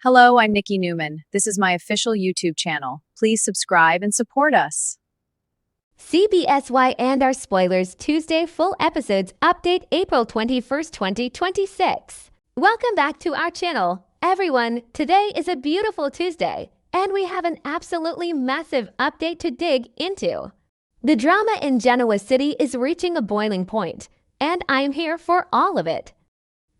Hello, I'm Nikki Newman. This is my official YouTube channel. Please subscribe and support us. CBSY and our spoilers Tuesday full episodes update April 21st, 2026. Welcome back to our channel. Everyone, today is a beautiful Tuesday, and we have an absolutely massive update to dig into. The drama in Genoa City is reaching a boiling point, and I'm here for all of it.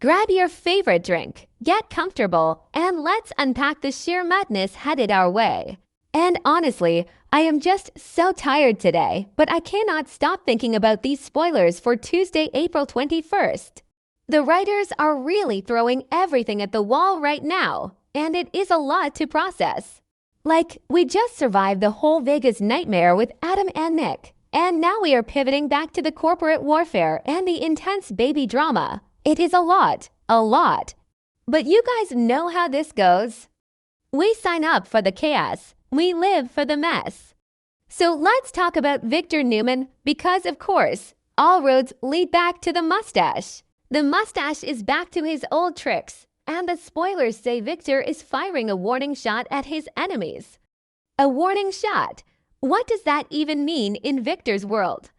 Grab your favorite drink, get comfortable, and let's unpack the sheer madness headed our way. And honestly, I am just so tired today, but I cannot stop thinking about these spoilers for Tuesday, April 21st. The writers are really throwing everything at the wall right now, and it is a lot to process. Like, we just survived the whole Vegas nightmare with Adam and Nick, and now we are pivoting back to the corporate warfare and the intense baby drama. It is a lot. But you guys know how this goes. We sign up for the chaos. We live for the mess. So let's talk about Victor Newman because, of course, all roads lead back to the mustache. The mustache is back to his old tricks, and the spoilers say Victor is firing a warning shot at his enemies. A warning shot? What does that even mean in Victor's world?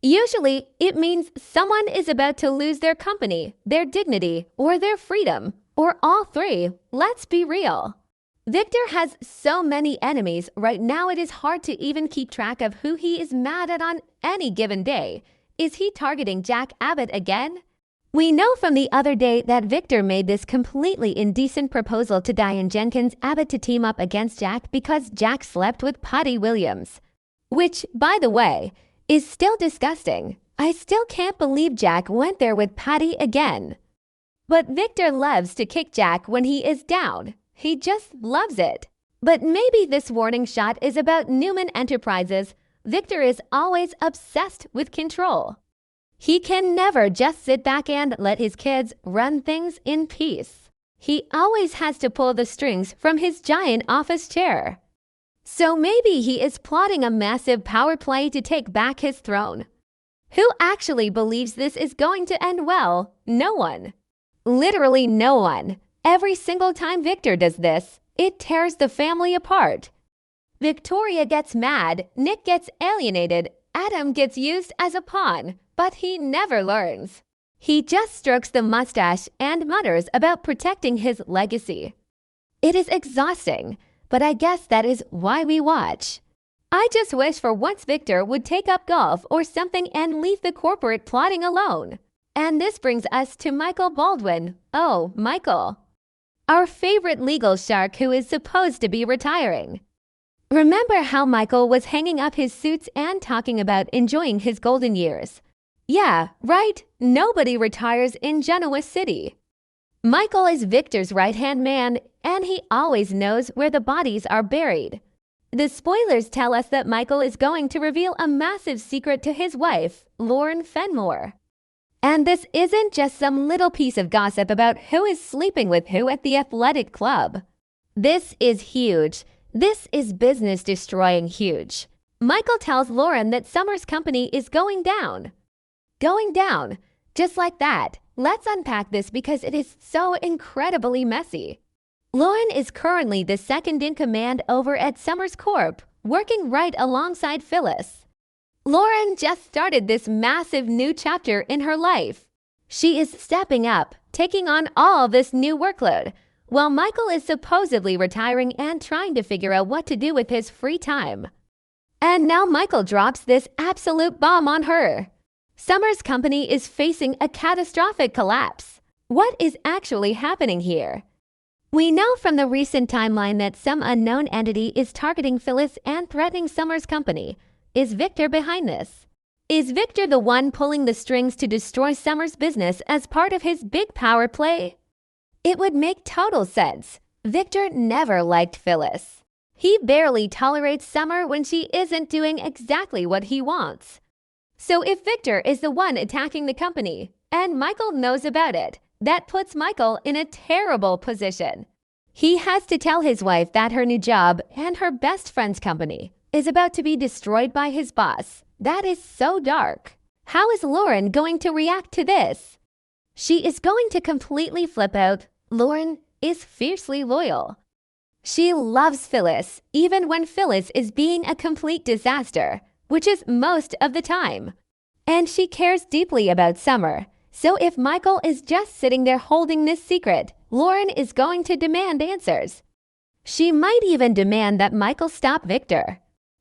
Usually, it means someone is about to lose their company, their dignity, or their freedom, or all three. Let's be real. Victor has so many enemies right now it is hard to even keep track of who he is mad at on any given day. Is he targeting Jack Abbott again? We know from the other day that Victor made this completely indecent proposal to Diane Jenkins Abbott to team up against Jack because Jack slept with Patty Williams. Which, by the way, is still disgusting. I still can't believe Jack went there with Patty again. But Victor loves to kick Jack when he is down. He just loves it. But maybe this warning shot is about Newman Enterprises. Victor is always obsessed with control. He can never just sit back and let his kids run things in peace. He always has to pull the strings from his giant office chair. So maybe he is plotting a massive power play to take back his throne. Who actually believes this is going to end well? No one. Literally no one. Every single time Victor does this, it tears the family apart. Victoria gets mad, Nick gets alienated, Adam gets used as a pawn, but he never learns. He just strokes the mustache and mutters about protecting his legacy. It is exhausting. But I guess that is why we watch. I just wish for once Victor would take up golf or something and leave the corporate plotting alone. And this brings us to Michael Baldwin. Oh, Michael. Our favorite legal shark who is supposed to be retiring. Remember how Michael was hanging up his suits and talking about enjoying his golden years? Yeah, right? Nobody retires in Genoa City. Michael is Victor's right-hand man, and he always knows where the bodies are buried. The spoilers tell us that Michael is going to reveal a massive secret to his wife, Lauren Fenmore. And this isn't just some little piece of gossip about who is sleeping with who at the athletic club. This is huge. This is business-destroying huge. Michael tells Lauren that Summer's company is going down. Going down. Just like that. Let's unpack this because it is so incredibly messy. Lauren is currently the second in command over at Summers Corp, working right alongside Phyllis. Lauren just started this massive new chapter in her life. She is stepping up, taking on all this new workload, while Michael is supposedly retiring and trying to figure out what to do with his free time. And now Michael drops this absolute bomb on her. Summer's company is facing a catastrophic collapse. What is actually happening here? We know from the recent timeline that some unknown entity is targeting Phyllis and threatening Summer's company. Is Victor behind this? Is Victor the one pulling the strings to destroy Summer's business as part of his big power play? It would make total sense. Victor never liked Phyllis. He barely tolerates Summer when she isn't doing exactly what he wants. So if Victor is the one attacking the company, and Michael knows about it, that puts Michael in a terrible position. He has to tell his wife that her new job and her best friend's company is about to be destroyed by his boss. That is so dark. How is Lauren going to react to this? She is going to completely flip out. Lauren, is fiercely loyal. She loves Phyllis, even when Phyllis is being a complete disaster, which is most of the time. And she cares deeply about Summer, so if Michael is just sitting there holding this secret, Lauren is going to demand answers. She might even demand that Michael stop Victor.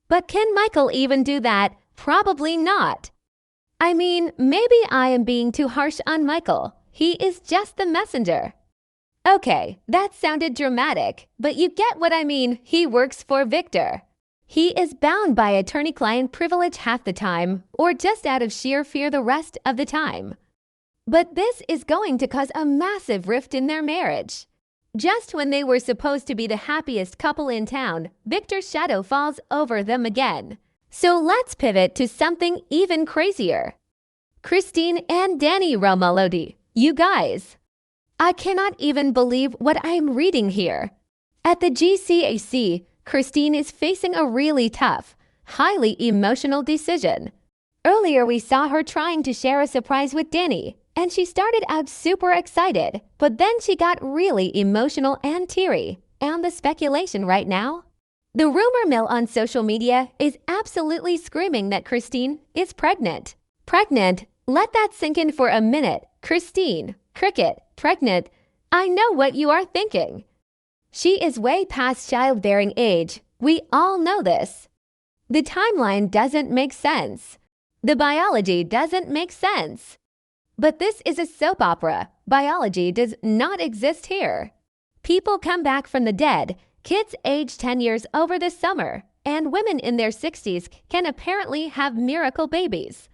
But can Michael even do that? Probably not. I mean, maybe I am being too harsh on Michael. He is just the messenger. Okay, that sounded dramatic, but you get what I mean. He works for Victor. He is bound by attorney-client privilege half the time, or just out of sheer fear the rest of the time. But this is going to cause a massive rift in their marriage. Just when they were supposed to be the happiest couple in town, Victor's shadow falls over them again. So let's pivot to something even crazier. Christine and Danny Romalodi, you guys. I cannot even believe what I'm reading here. At the GCAC, Christine is facing a really tough, highly emotional decision. Earlier we saw her trying to share a surprise with Danny, and she started out super excited, but then she got really emotional and teary. And the speculation right now? The rumor mill on social media is absolutely screaming that Christine is pregnant. Pregnant? Let that sink in for a minute. Christine, Cricket, pregnant. I know what you are thinking. She is way past childbearing age. We all know this. The timeline doesn't make sense. The biology doesn't make sense. But this is a soap opera. Biology does not exist here. People come back from the dead. Kids age 10 years over the summer, and women in their 60s can apparently have miracle babies.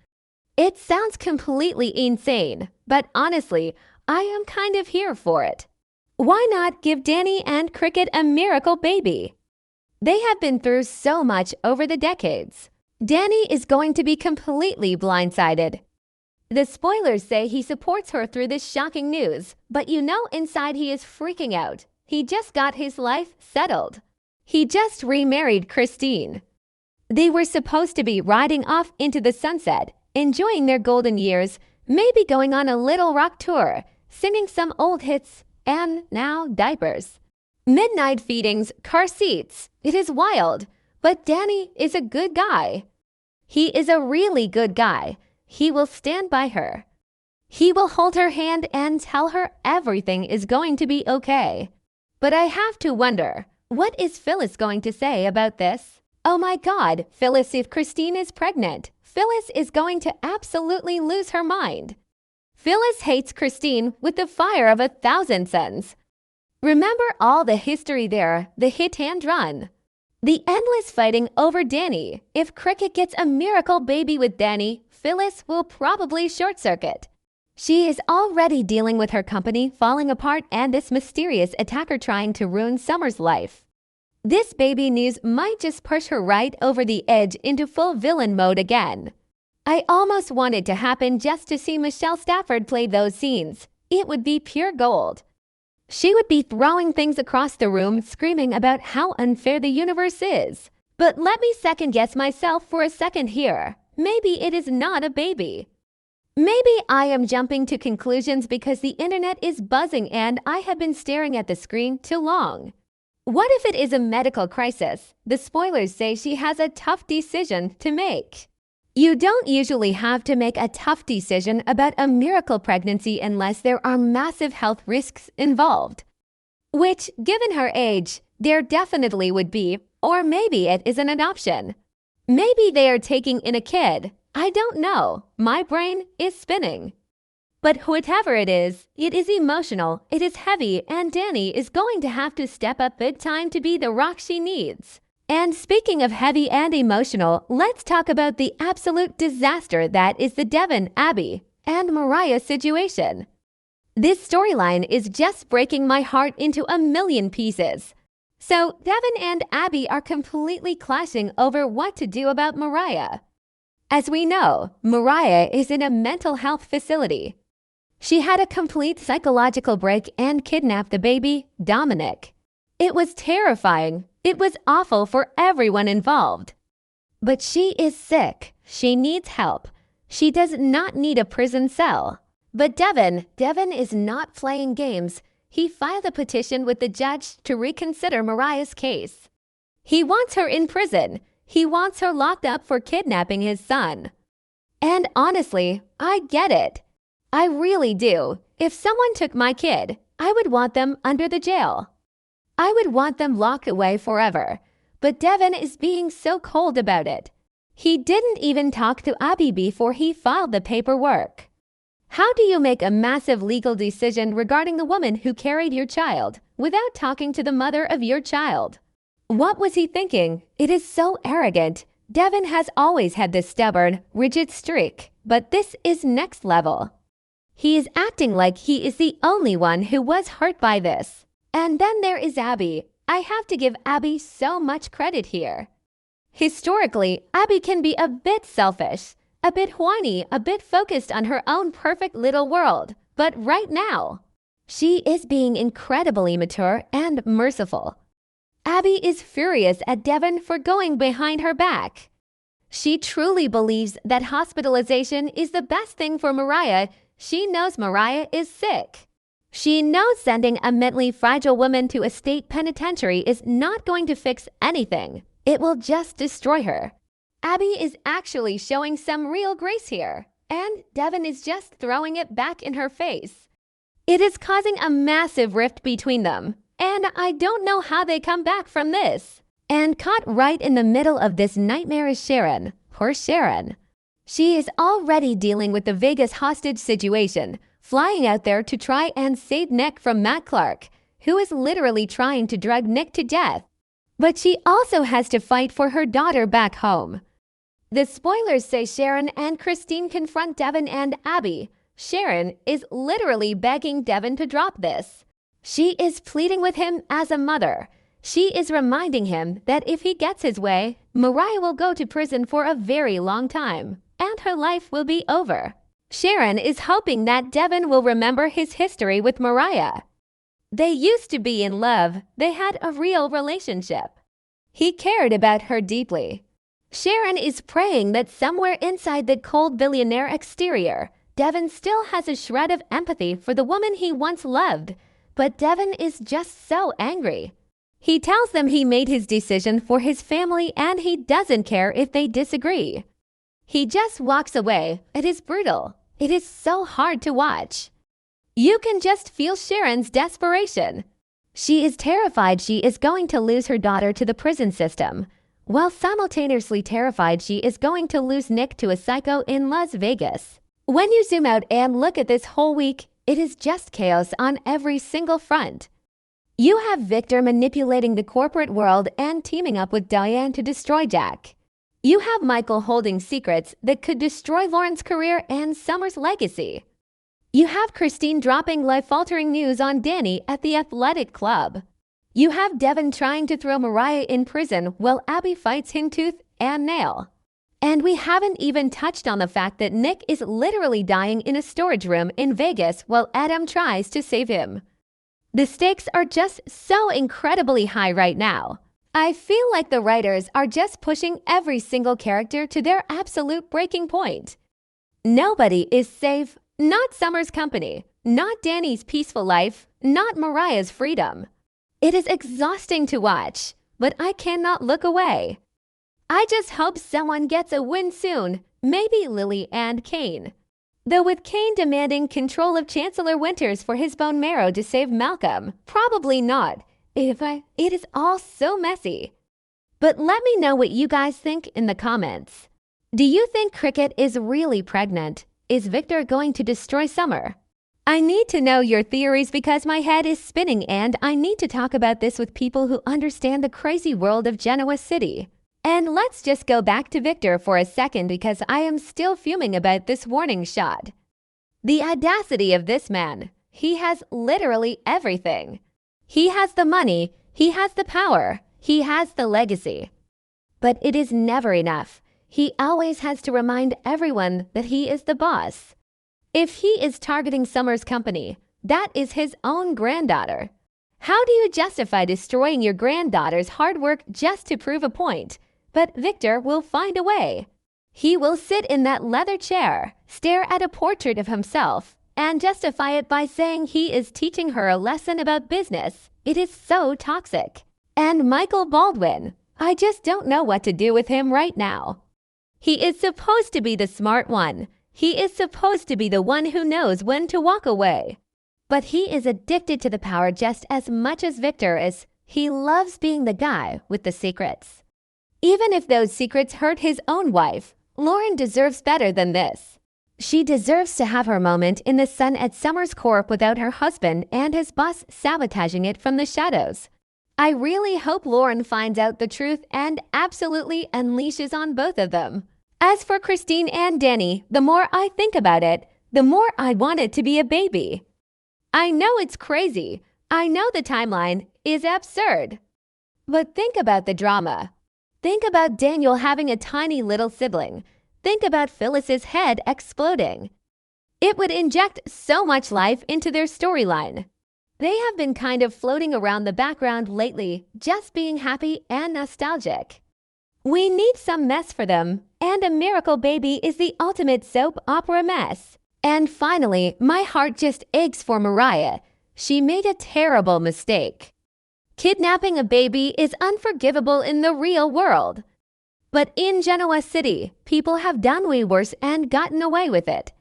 It sounds completely insane, but honestly, I am kind of here for it. Why not give Danny and Cricket a miracle baby? They have been through so much over the decades. Danny is going to be completely blindsided. The spoilers say he supports her through this shocking news, but you know inside he is freaking out. He just got his life settled. He just remarried Christine. They were supposed to be riding off into the sunset, enjoying their golden years, maybe going on a little rock tour, singing some old hits, and now diapers. Midnight feedings, car seats. It is wild, but Danny is a good guy. He is a really good guy. He will stand by her. He will hold her hand and tell her everything is going to be okay. But I have to wonder, what is Phyllis going to say about this? Oh my God, Phyllis, if Christine is pregnant, Phyllis is going to absolutely lose her mind. Phyllis hates Christine with the fire of 1,000 suns. Remember all the history there, the hit and run. The endless fighting over Danny. If Cricket gets a miracle baby with Danny, Phyllis will probably short-circuit. She is already dealing with her company falling apart and this mysterious attacker trying to ruin Summer's life. This baby news might just push her right over the edge into full villain mode again. I almost want it to happen just to see Michelle Stafford play those scenes. It would be pure gold. She would be throwing things across the room, screaming about how unfair the universe is. But let me second-guess myself for a second here. Maybe it is not a baby. Maybe I am jumping to conclusions because the internet is buzzing and I have been staring at the screen too long. What if it is a medical crisis? The spoilers say she has a tough decision to make. You don't usually have to make a tough decision about a miracle pregnancy unless there are massive health risks involved. Which, given her age, there definitely would be, or maybe it is an adoption. Maybe they are taking in a kid. I don't know. My brain is spinning. But whatever it is emotional, it is heavy, and Danny is going to have to step up big time to be the rock she needs. And speaking of heavy and emotional, let's talk about the absolute disaster that is the Devon, Abby, and Mariah situation. This storyline is just breaking my heart into a million pieces. So Devon and Abby are completely clashing over what to do about Mariah. As we know, Mariah is in a mental health facility. She had a complete psychological break and kidnapped the baby, Dominic. It was terrifying. It was awful for everyone involved. But she is sick. She needs help. She does not need a prison cell. But Devon is not playing games. he filed a petition with the judge to reconsider Mariah's case. He wants her in prison. He wants her locked up for kidnapping his son. And honestly, I get it. I really do. If someone took my kid, I would want them under the jail. I would want them locked away forever. But Devon is being so cold about it. He didn't even talk to Abby before he filed the paperwork. How do you make a massive legal decision regarding the woman who carried your child without talking to the mother of your child? What was he thinking? It is so arrogant. Devon has always had this stubborn, rigid streak, but this is next level. He is acting like he is the only one who was hurt by this. And then there is Abby. I have to give Abby so much credit here. Historically, Abby can be a bit selfish, a bit whiny, a bit focused on her own perfect little world. But right now, she is being incredibly mature and merciful. Abby is furious at Devon for going behind her back. She truly believes that hospitalization is the best thing for Mariah. She knows Mariah is sick. She knows sending a mentally fragile woman to a state penitentiary is not going to fix anything. It will just destroy her. Abby is actually showing some real grace here, and Devon is just throwing it back in her face. It is causing a massive rift between them, and I don't know how they come back from this. And caught right in the middle of this nightmare is Sharon. Poor Sharon. She is already dealing with the Vegas hostage situation, flying out there to try and save Nick from Matt Clark, who is literally trying to drug Nick to death. But she also has to fight for her daughter back home. The spoilers say Sharon and Christine confront Devon and Abby. Sharon is literally begging Devon to drop this. She is pleading with him as a mother. She is reminding him that if he gets his way, Mariah will go to prison for a very long time, and her life will be over. Sharon is hoping that Devon will remember his history with Mariah. They used to be in love. They had a real relationship. He cared about her deeply. Sharon is praying that somewhere inside the cold billionaire exterior, Devon still has a shred of empathy for the woman he once loved. But Devon is just so angry. He tells them he made his decision for his family and he doesn't care if they disagree. He just walks away. It is brutal. It is so hard to watch. You can just feel Sharon's desperation. She is terrified she is going to lose her daughter to the prison system, while simultaneously terrified she is going to lose Nick to a psycho in Las Vegas. When you zoom out and look at this whole week, it is just chaos on every single front. You have Victor manipulating the corporate world and teaming up with Diane to destroy Jack. You have Michael holding secrets that could destroy Lauren's career and Summer's legacy. You have Christine dropping life-altering news on Danny at the athletic club. You have Devon trying to throw Mariah in prison while Abby fights him tooth and nail. And we haven't even touched on the fact that Nick is literally dying in a storage room in Vegas while Adam tries to save him. The stakes are just so incredibly high right now. I feel like the writers are just pushing every single character to their absolute breaking point. Nobody is safe. Not Summer's company, not Danny's peaceful life, not Mariah's freedom. It is exhausting to watch, but I cannot look away. I just hope someone gets a win soon, maybe Lily and Kane. Though with Kane demanding control of Chancellor Winters for his bone marrow to save Malcolm, probably not. It is all so messy. But let me know what you guys think in the comments. Do you think Cricket is really pregnant? Is Victor going to destroy Summer? I need to know your theories because my head is spinning and I need to talk about this with people who understand the crazy world of Genoa City. And let's just go back to Victor for a second because I am still fuming about this warning shot. The audacity of this man. He has literally everything. He has the money, he has the power, he has the legacy. But it is never enough. He always has to remind everyone that he is the boss. If he is targeting Summer's company, that is his own granddaughter. How do you justify destroying your granddaughter's hard work just to prove a point? But Victor will find a way. He will sit in that leather chair, stare at a portrait of himself, and justify it by saying he is teaching her a lesson about business. It is so toxic. And Michael Baldwin, I just don't know what to do with him right now. He is supposed to be the smart one. He is supposed to be the one who knows when to walk away. But he is addicted to the power just as much as Victor is. He loves being the guy with the secrets. Even if those secrets hurt his own wife, Lauren deserves better than this. She deserves to have her moment in the sun at Summer's Corp without her husband and his boss sabotaging it from the shadows. I really hope Lauren finds out the truth and absolutely unleashes on both of them. As for Christine and Danny, the more I think about it, the more I want it to be a baby. I know it's crazy. I know the timeline is absurd. But think about the drama. Think about Daniel having a tiny little sibling. Think about Phyllis's head exploding. It would inject so much life into their storyline. They have been kind of floating around the background lately, just being happy and nostalgic. We need some mess for them, and A Miracle Baby is the ultimate soap opera mess. And finally, my heart just aches for Mariah. She made a terrible mistake. Kidnapping a baby is unforgivable in the real world. But in Genoa City, people have done way worse and gotten away with it.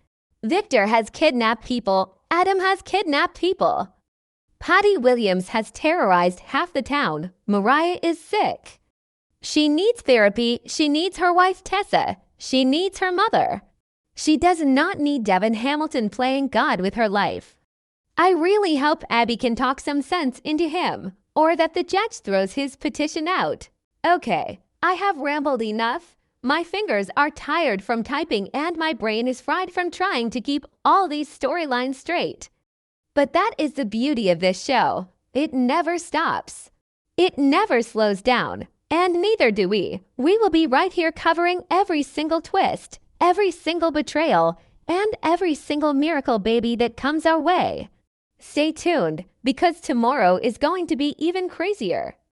Victor has kidnapped people. Adam has kidnapped people. Patty Williams has terrorized half the town. Mariah is sick. She needs therapy. She needs her wife Tessa. She needs her mother. She does not need Devon Hamilton playing God with her life. I really hope Abby can talk some sense into him, or that the judge throws his petition out. Okay, I have rambled enough. My fingers are tired from typing and my brain is fried from trying to keep all these storylines straight. But that is the beauty of this show. It never stops. It never slows down, and neither do we. We will be right here covering every single twist, every single betrayal, and every single miracle baby that comes our way. Stay tuned, because tomorrow is going to be even crazier.